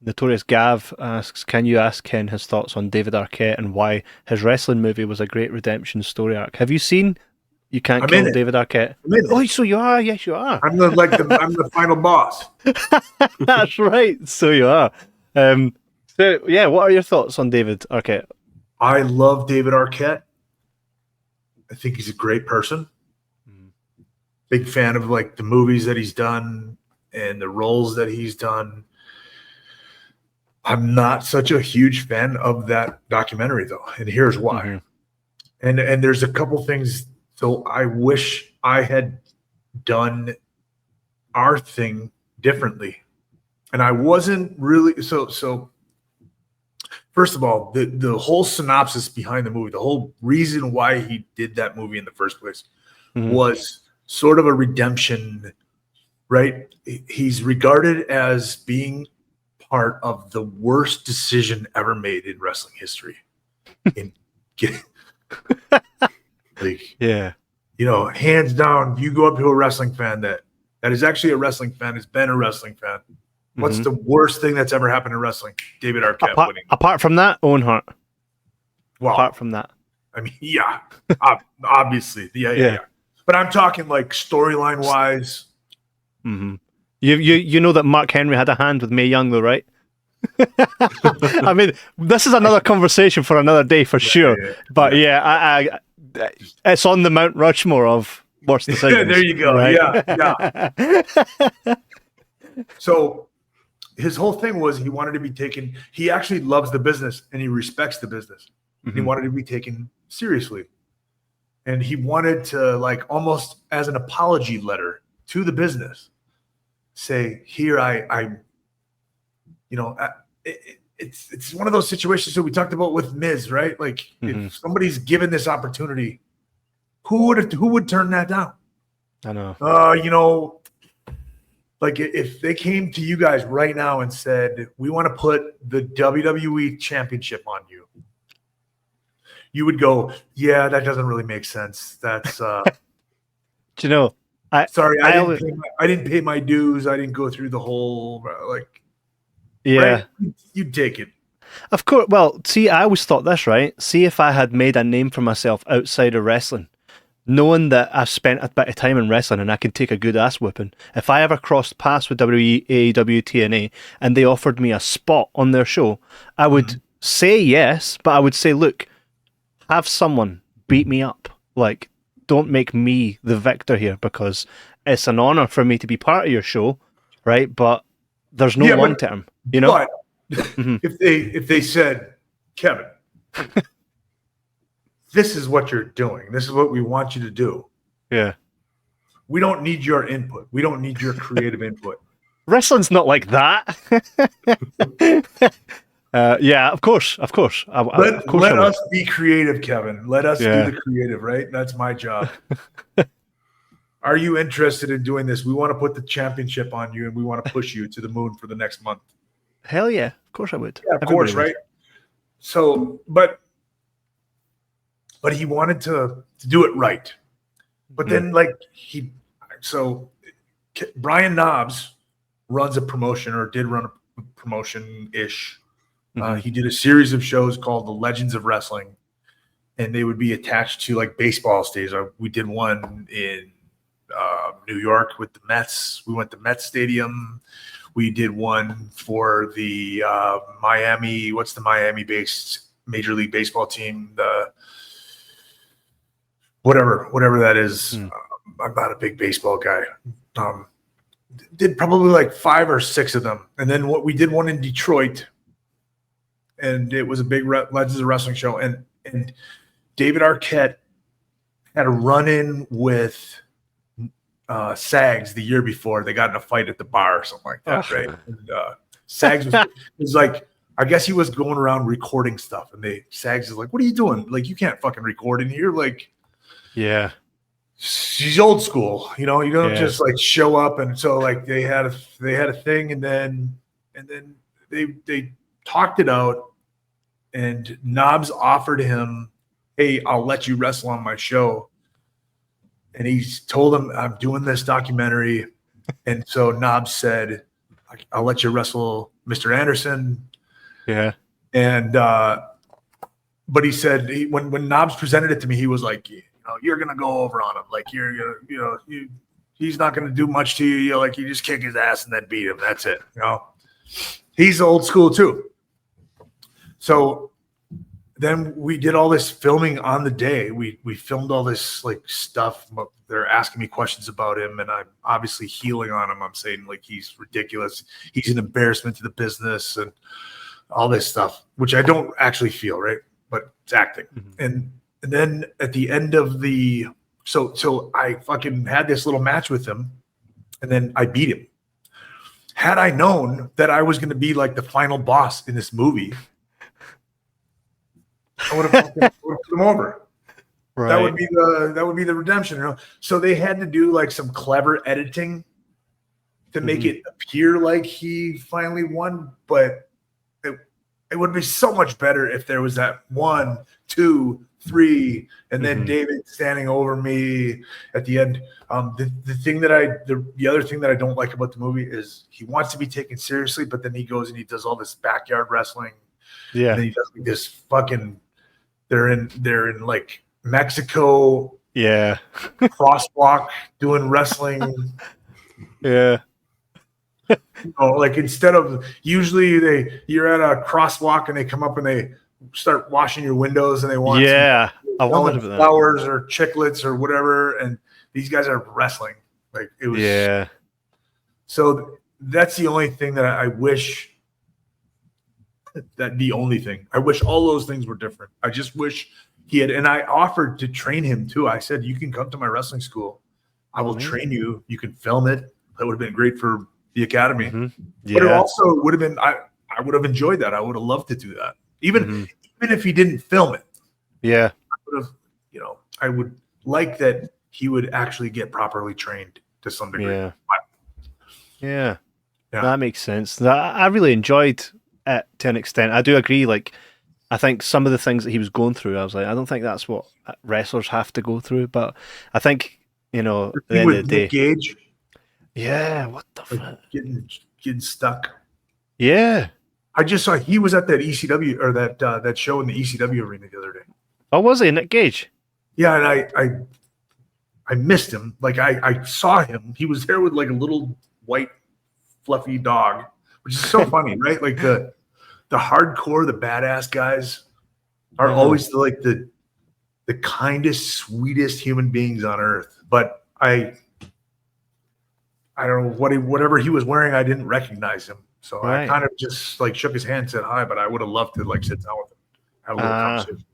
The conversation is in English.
Notorious Gav asks, can you ask Ken his thoughts on David Arquette and why his wrestling movie was a great redemption story arc? Have you seen You Can't I'm in Kill it. David Arquette? I'm in Oh, it. so you are. Yes, you are. I'm the final boss. That's right. So you are. So yeah, what are your thoughts on David Arquette? I love David Arquette. I think he's a great person. Big fan of like the movies that he's done and the roles that he's done. I'm not such a huge fan of that documentary though, and here's why. Mm-hmm. And there's a couple things. So I wish I had done our thing differently, and I wasn't really so. First of all, the whole synopsis behind the movie, the whole reason why he did that movie in the first place, was sort of a redemption, right? He's regarded as being part of the worst decision ever made in wrestling history. In getting, like, Yeah. you know, hands down, you go up to a wrestling fan that is actually a wrestling fan, has been a wrestling fan. What's the worst thing that's ever happened in wrestling? David Arquette winning. Apart from that, Owen Hart. Wow. Apart from that. I mean, yeah, obviously. Yeah. But I'm talking like storyline wise. Mm-hmm. You know that Mark Henry had a hand with Mae Young, though, right? I mean, this is another conversation for another day for sure. But I it's on the Mount Rushmore of worst decisions. There you go. Right? Yeah. So his whole thing was he wanted to be taken. He actually loves the business and he respects the business. He wanted to be taken seriously. And he wanted to, like, almost as an apology letter to the business, say, here, it's one of those situations that we talked about with Miz, right? Like, if somebody's given this opportunity, who would turn that down? I know. Like, if they came to you guys right now and said, we want to put the WWE championship on you, you would go, yeah, that doesn't really make sense. That's Do you know? I didn't pay my dues. I didn't go through the whole yeah. Right? You'd take it. Of course. Well, see, I always thought this, right? See, if I had made a name for myself outside of wrestling, knowing that I've spent a bit of time in wrestling and I can take a good ass whooping, if I ever crossed paths with WWE, AEW, TNA, and they offered me a spot on their show, I would say yes, but I would say, look, have someone beat me up. Like, don't make me the victor here, because it's an honor for me to be part of your show, right? But there's no long term, you know? But if they said, Kevin, this is what you're doing. This is what we want you to do. Yeah. We don't need your input. We don't need your creative input. Wrestling's not like that. Yeah, of course. Let us be creative, Kevin. Let us do the creative, right? That's my job. Are you interested in doing this? We want to put the championship on you and we want to push you to the moon for the next month. Hell yeah. Of course I would. Yeah, of course, right? So, but he wanted to do it right. But then, Brian Knobs runs a promotion, or did run a promotion-ish. He did a series of shows called The Legends of Wrestling, and they would be attached to like baseball stadiums. We did one in New York with the Mets. We went to Mets Stadium. We did one for the Miami. What's the Miami-based Major League Baseball team? The whatever that is. I'm not a big baseball guy. Did probably like 5 or 6 of them, and then we did one in Detroit. And it was a big Legends of Wrestling show. And David Arquette had a run-in with Sags the year before. They got in a fight at the bar or something like that, right? And Sags was like, I guess he was going around recording stuff. And Sags is like, what are you doing? Like, you can't fucking record in here. Like, yeah. She's old school. You know, you don't just like show up. And so like they had a thing, and then they talked it out, and Knobs offered him, hey, I'll let you wrestle on my show. And he told him, I'm doing this documentary. And so Knobs said, I'll let you wrestle Mr. Anderson. Yeah. And but he said when Knobs presented it to me, he was like, you're gonna go over on him, like he's not gonna do much to you. You just kick his ass and then beat him. That's it. He's old school too. So then we did all this filming on the day. We filmed all this stuff. They're asking me questions about him, and I'm obviously healing on him. I'm saying he's ridiculous. He's an embarrassment to the business and all this stuff, which I don't actually feel, right? But it's acting. Mm-hmm. And then at the end of the so I fucking had this little match with him, and then I beat him. Had I known that I was going to be the final boss in this movie, I would have put him over. Right. That would be the redemption. So they had to do some clever editing to make it appear like he finally won, but it would be so much better if there was that 1, 2, 3, and then David standing over me at the end. The other thing that I don't like about the movie is he wants to be taken seriously, but then he goes and he does all this backyard wrestling. Yeah, and then he does this fucking. They're in Mexico. Yeah, crosswalk doing wrestling. Yeah. Instead of usually you're at a crosswalk and they come up and they start washing your windows and they want I wondered about flowers or chiclets or whatever, and these guys are wrestling. It was So that's the only thing that I wish. The only thing I wish all those things were different. I just wish he had, and I offered to train him too. I said, you can come to my wrestling school. I will train you. You can film it. That would have been great for the academy. But it also would have been, I would have enjoyed that. I would have loved to do that. Even if he didn't film it. Yeah. I would have, I would like that he would actually get properly trained to some degree. Yeah. That makes sense. I really enjoyed it to an extent. I do agree. I think some of the things that he was going through, I was like, I don't think that's what wrestlers have to go through. But I think, at the end of the day. Gage. Yeah, what the fuck? Getting stuck. Yeah. I just saw he was at that ECW or that show in the ECW arena the other day. Oh, was he? Nick Gage? Yeah, and I missed him. I saw him. He was there with a little white fluffy dog, which is so funny, right? The hardcore, the badass guys are always the kindest, sweetest human beings on earth. But I don't know whatever he was wearing, I didn't recognize him. So I kind of just shook his hand, said hi, but I would have loved to sit down with him, have a little conversation.